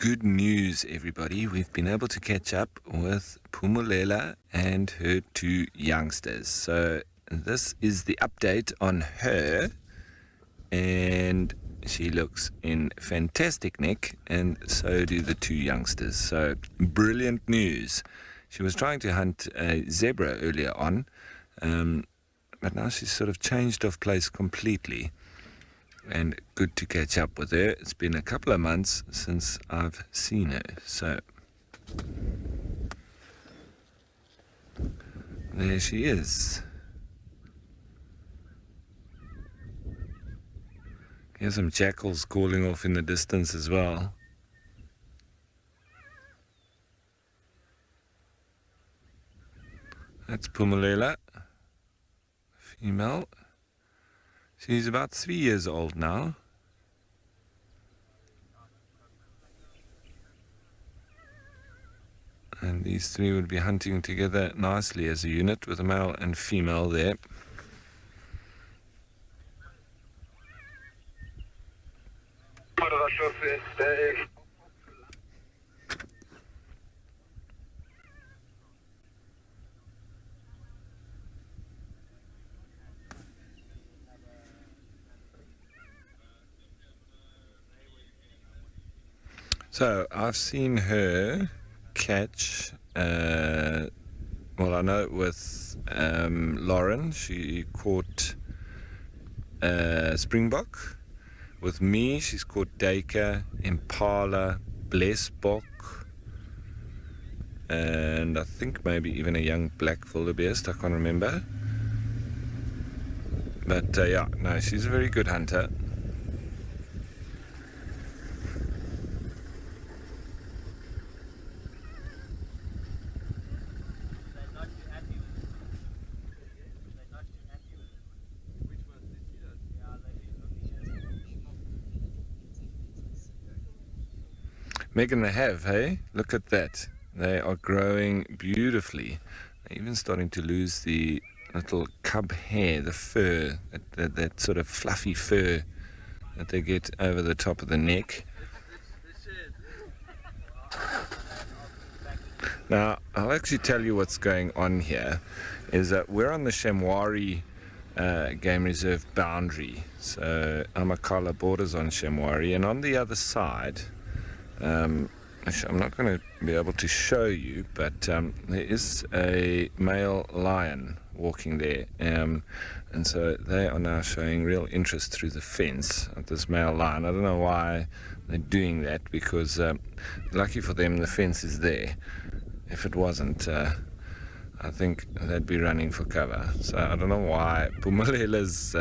good news, everybody. We've been able to catch up with Phumelela and her two youngsters. So this is the update on her, and she looks in fantastic nick, and so do the two youngsters. So brilliant news. She was trying to hunt a zebra earlier on, but now she's sort of changed of place completely. And good to catch up with her. It's been a couple of months since I've seen her. So there she is. Here's some jackals calling off in the distance as well. That's Phumelela, female. She's about 3 years old now. And these three would be hunting together nicely as a unit with a male and female there. So I've seen her catch, well, I know with Lauren, she caught springbok. With me, she's caught duiker, impala, blesbok, and I think maybe even a young black wildebeest, I can't remember. But yeah, no, she's a very good hunter. Megan, they have, hey? Look at that. They are growing beautifully. They're even starting to lose the little cub hair, the fur, that sort of fluffy fur that they get over the top of the neck. Now, I'll actually tell you what's going on here, is that we're on the Shamwari Game Reserve boundary. So Amakhla borders on Shamwari, and on the other side, I'm not going to be able to show you, but there is a male lion walking there, and so they are now showing real interest through the fence at this male lion. I don't know why they're doing that, because lucky for them the fence is there. If it wasn't, I think they'd be running for cover. So I don't know why Phumelela's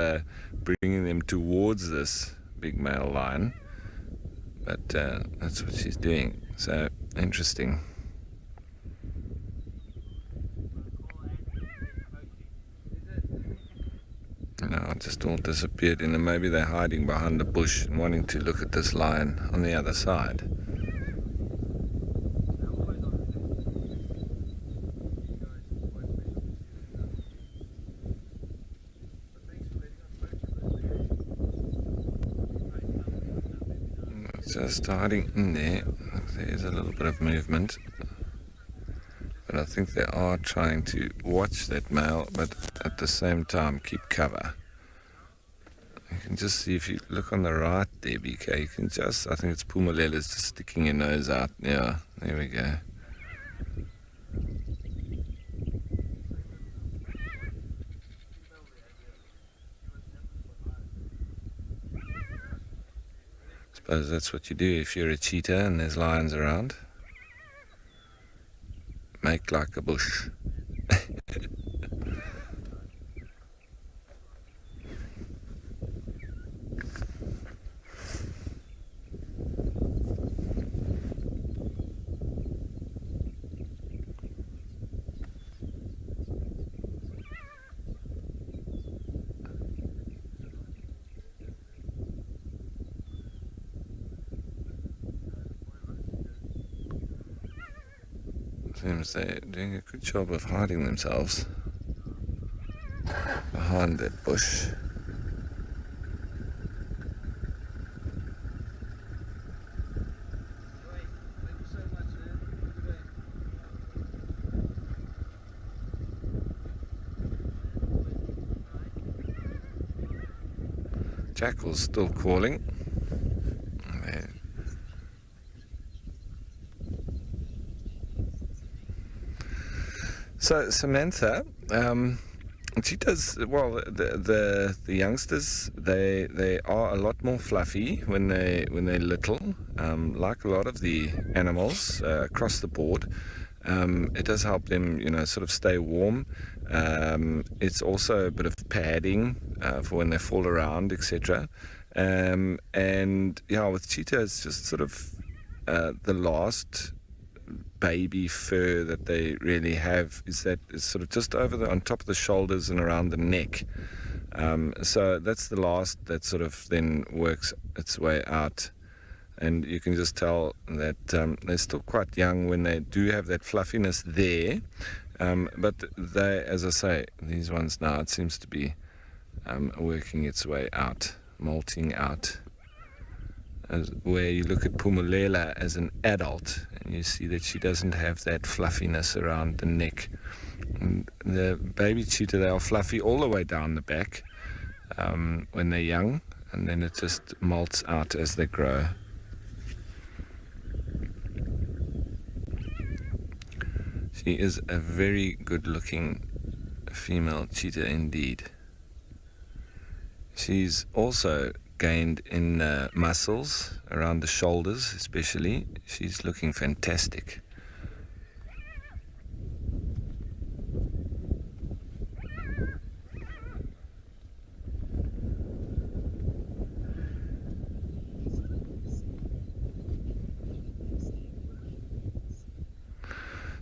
bringing them towards this big male lion. But that's what she's doing. So interesting. No, it just all disappeared, and maybe they're hiding behind the bush and wanting to look at this lion on the other side. Just hiding in there. There's a little bit of movement, but I think they are trying to watch that male, but at the same time keep cover. You can just see, if you look on the right there, BK, you can just, I think it's Phumelela's just sticking her nose out. Yeah, there we go. Suppose that's what you do if you're a cheetah and there's lions around. Make like a bush. Seems they're doing a good job of hiding themselves behind that bush. jackal's still calling. So Samantha, cheetahs, well, the youngsters, they are a lot more fluffy when they're little. Like a lot of the animals across the board, it does help them, sort of stay warm. It's also a bit of padding for when they fall around, etc. And yeah, with cheetah, it's just sort of the last baby fur that they really have is sort of just on top of the shoulders and around the neck. So that's the last that sort of then works its way out. And you can just tell that they're still quite young when they do have that fluffiness there. But they, as I say, these ones now, it seems to be working its way out, molting out. Where you look at Phumelela as an adult and you see that she doesn't have that fluffiness around the neck. And the baby cheetah, they are fluffy all the way down the back when they're young, and then it just molts out as they grow. She is a very good looking female cheetah indeed. She's also gained in muscles around the shoulders especially. She's looking fantastic.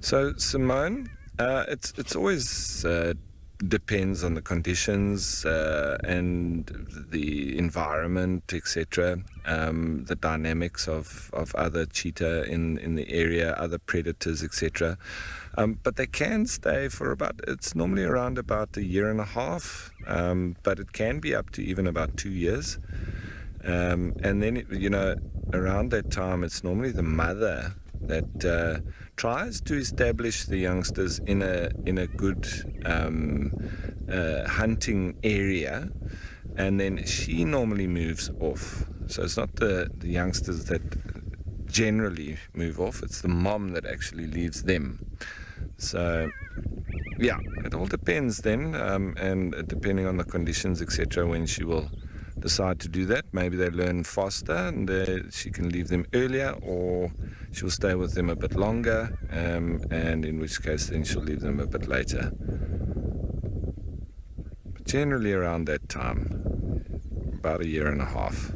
So Simone, it's always depends on the conditions and the environment, etc. The dynamics of other cheetah in the area, other predators, etc. But they can stay for it's normally around about a year and a half, but it can be up to even about 2 years. And then, around that time, it's normally the mother that tries to establish the youngsters in a good hunting area, and then she normally moves off. So it's not the youngsters that generally move off, it's the mom that actually leaves them. So yeah, it all depends then, and depending on the conditions, etc., when she will decide to do that. Maybe they learn faster and she can leave them earlier, or she'll stay with them a bit longer, and in which case then she'll leave them a bit later. But generally around that time, about a year and a half.